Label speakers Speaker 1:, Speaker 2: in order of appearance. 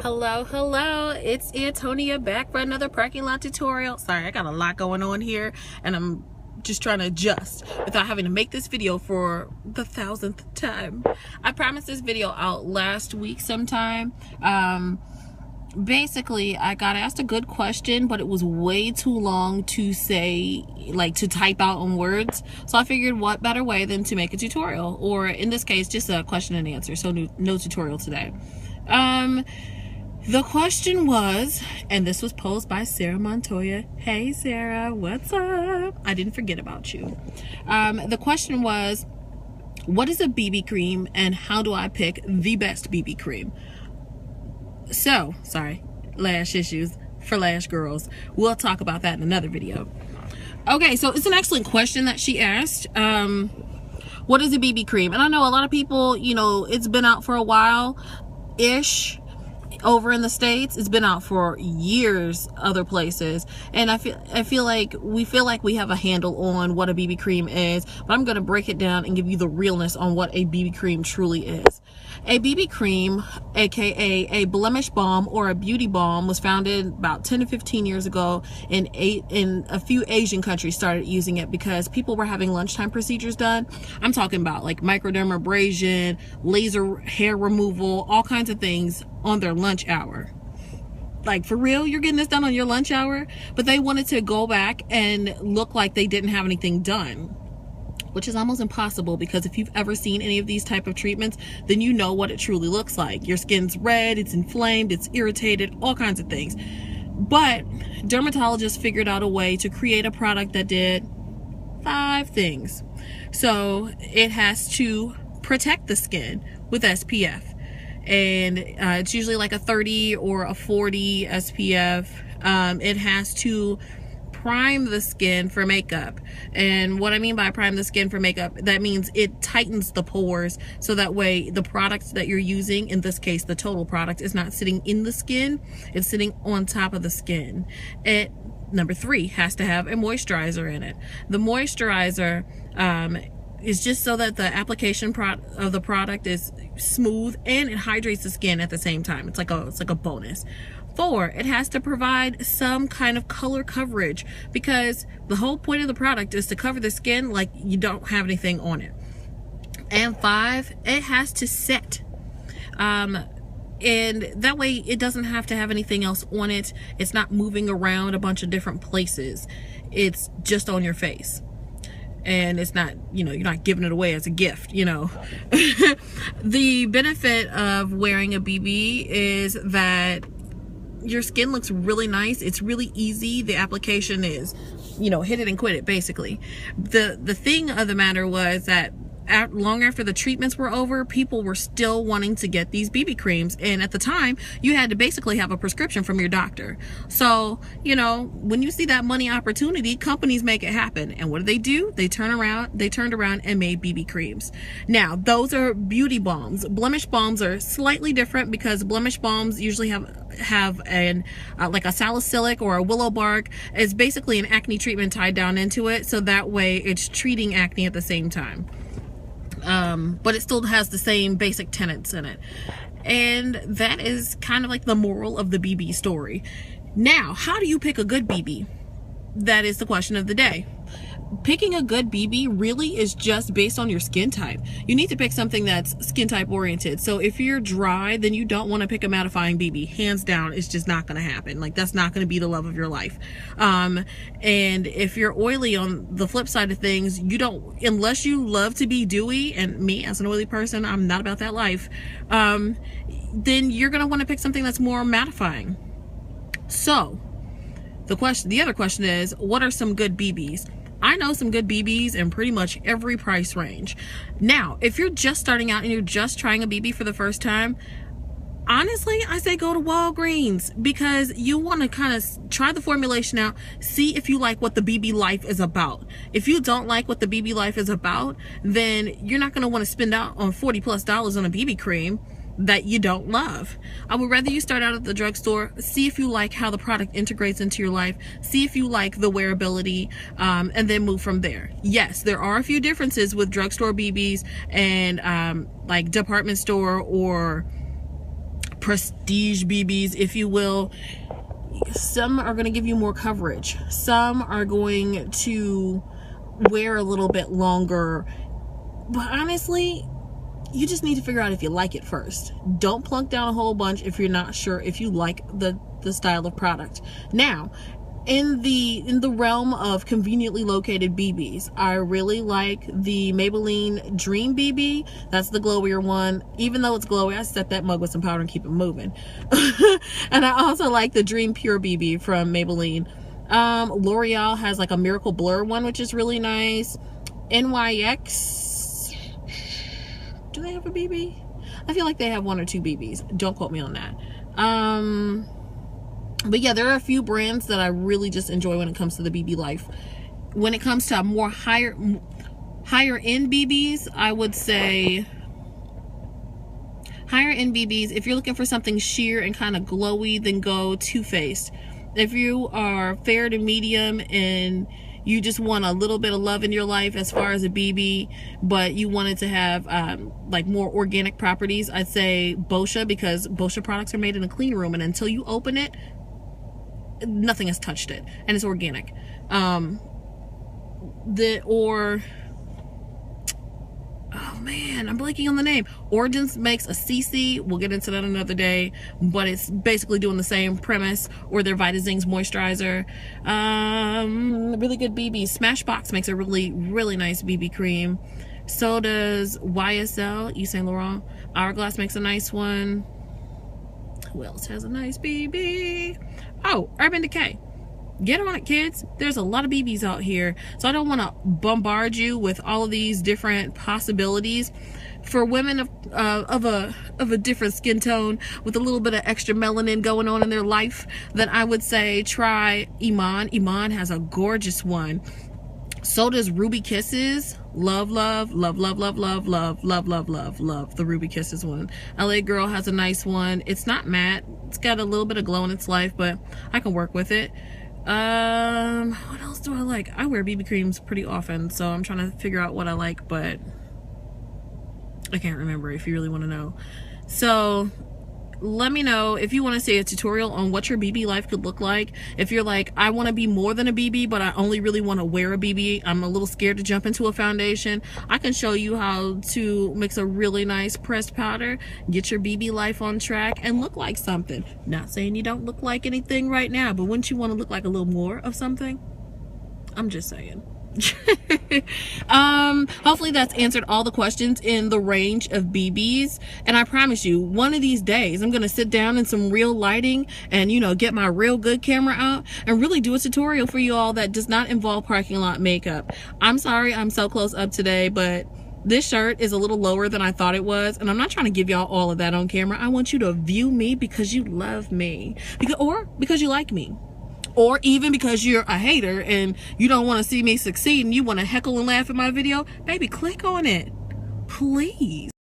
Speaker 1: Hello, it's Antonia back for another parking lot tutorial. Sorry, I got a lot going on here and I'm just trying to adjust without having to make this video for the 1000th time. I promised this video out last week sometime. Basically, I got asked a good question, but it was way too long to say, like, to type out in words. So I figured what better way than to make a tutorial, or in this case, just a question and answer. So no tutorial today. The question was, and this was posed by Sarah Montoya. Hey Sarah, what's up? I didn't forget about you. The question was, what is a BB cream and how do I pick the best BB cream? So, sorry, lash issues for lash girls. We'll talk about that in another video. Okay, so it's an excellent question that she asked. What is a BB cream? And I know a lot of people, you know, it's been out for a while-ish. Over in the States, it's been out for years other places, and I feel like we have a handle on what a BB cream is, but I'm going to break it down and give you the realness on what a BB cream truly is. A BB cream, aka a blemish balm or a beauty balm, was founded about 10 to 15 years ago in a few Asian countries started using it because people were having lunchtime procedures done. I'm talking about like microdermabrasion, laser hair removal, all kinds of things on their lunch hour. Like, for real, you're getting this done on your lunch hour? But they wanted to go back and look like they didn't have anything done, which is almost impossible, because if you've ever seen any of these type of treatments, then you know what it truly looks like. Your skin's red, it's inflamed, it's irritated, all kinds of things. But dermatologists figured out a way to create a product that did 5 things. So it has to protect the skin with SPF. And it's usually like a 30 or a 40 SPF. It has to prime the skin for makeup. And what I mean by prime the skin for makeup, that means it tightens the pores, so that way the product that you're using, in this case the total product, is not sitting in the skin, it's sitting on top of the skin. Number 3 has to have a moisturizer in it. The moisturizer is just so that the application of the product is smooth and it hydrates the skin at the same time. It's like a bonus. 4, it has to provide some kind of color coverage, because the whole point of the product is to cover the skin like you don't have anything on it. And 5, it has to set. And that way it doesn't have to have anything else on it. It's not moving around a bunch of different places. It's just on your face. And it's not, you know, you're not giving it away as a gift, you know. The benefit of wearing a BB is that your skin looks really nice. It's really easy. The application is, you know, hit it and quit it, basically. The thing of the matter was that long after the treatments were over, people were still wanting to get these BB creams, and at the time you had to basically have a prescription from your doctor. So, you know, when you see that money opportunity, companies make it happen. And what do? They turned around and made BB creams. Now, those are beauty balms. Blemish balms are slightly different, because blemish balms usually have an like a salicylic or a willow bark. It's basically an acne treatment tied down into it, so that way it's treating acne at the same time. But it still has the same basic tenets in it. And that is kind of like the moral of the BB story. Now, how do you pick a good BB? That is the question of the day. Picking a good BB really is just based on your skin type. You need to pick something that's skin type oriented. So if you're dry, then you don't want to pick a mattifying BB. Hands down, it's just not going to happen. Like, that's not going to be the love of your life. And if you're oily, on the flip side of things, you don't, unless you love to be dewy, and me as an oily person, I'm not about that life, then you're going to want to pick something that's more mattifying. So the other question is, what are some good BBs? I know some good BBs in pretty much every price range. Now, if you're just starting out and you're just trying a BB for the first time, honestly, I say go to Walgreens, because you want to kind of try the formulation out, see if you like what the BB life is about. If you don't like what the BB life is about, then you're not going to want to spend out on $40+ on a BB cream that you don't love. I would rather you start out at the drugstore, see if you like how the product integrates into your life, see if you like the wearability, and then move from there. Yes, there are a few differences with drugstore BBs and like department store or prestige BBs, if you will. Some are going to give you more coverage. Some are going to wear a little bit longer. But honestly, you just need to figure out if you like it first. Don't plunk down a whole bunch if you're not sure if you like the style of product. Now, in the realm of conveniently located BBs, I really like the Maybelline Dream BB. That's the glowier one. Even though it's glowy, I set that mug with some powder and keep it moving. And I also like the Dream Pure BB from Maybelline. L'Oreal has like a Miracle Blur one, which is really nice. NYX, do they have a BB? I feel like they have 1 or 2 BBs. Don't quote me on that. But yeah, there are a few brands that I really just enjoy when it comes to the BB life. When it comes to more higher end BBs, I would say higher end BBs, if you're looking for something sheer and kind of glowy, then go Too Faced. If you are fair to medium and you just want a little bit of love in your life as far as a BB, but you wanted to have like more organic properties, I'd say Boscia, because Boscia products are made in a clean room, and until you open it, nothing has touched it, and it's organic. Oh man, I'm blanking on the name. Origins makes a CC. We'll get into that another day, but it's basically doing the same premise. Or their Vitazings moisturizer. Really good BB. Smashbox makes a really, really nice BB cream. So does YSL, Yves Saint Laurent. Hourglass makes a nice one. Who else has a nice BB? Oh, Urban Decay. Get on it, kids. There's a lot of BBs out here, so I don't want to bombard you with all of these different possibilities. For women of a different skin tone with a little bit of extra melanin going on in their life, then I would say try Iman. Iman has a gorgeous one. So does Ruby Kisses. Love, love, love, love, love, love, love, love, love, love, love the Ruby Kisses one. LA Girl has a nice one. It's not matte. It's got a little bit of glow in its life, but I can work with it. What else do I like? I wear BB creams pretty often, so I'm trying to figure out what I like, but I can't remember if you really want to know. So let me know if you want to see a tutorial on what your BB life could look like. If you're like, I want to be more than a BB, but I only really want to wear a BB, I'm a little scared to jump into a foundation, I can show you how to mix a really nice pressed powder, get your BB life on track, and look like something. Not saying you don't look like anything right now, but wouldn't you want to look like a little more of something? I'm just saying. Hopefully that's answered all the questions in the range of BBs, and I promise you, one of these days I'm gonna sit down in some real lighting and, you know, get my real good camera out and really do a tutorial for you all that does not involve parking lot makeup. I'm sorry I'm so close up today, but this shirt is a little lower than I thought it was, and I'm not trying to give y'all all of that on camera. I want you to view me because you love me, because you like me. Or even because you're a hater and you don't want to see me succeed and you want to heckle and laugh at my video, baby, click on it, please.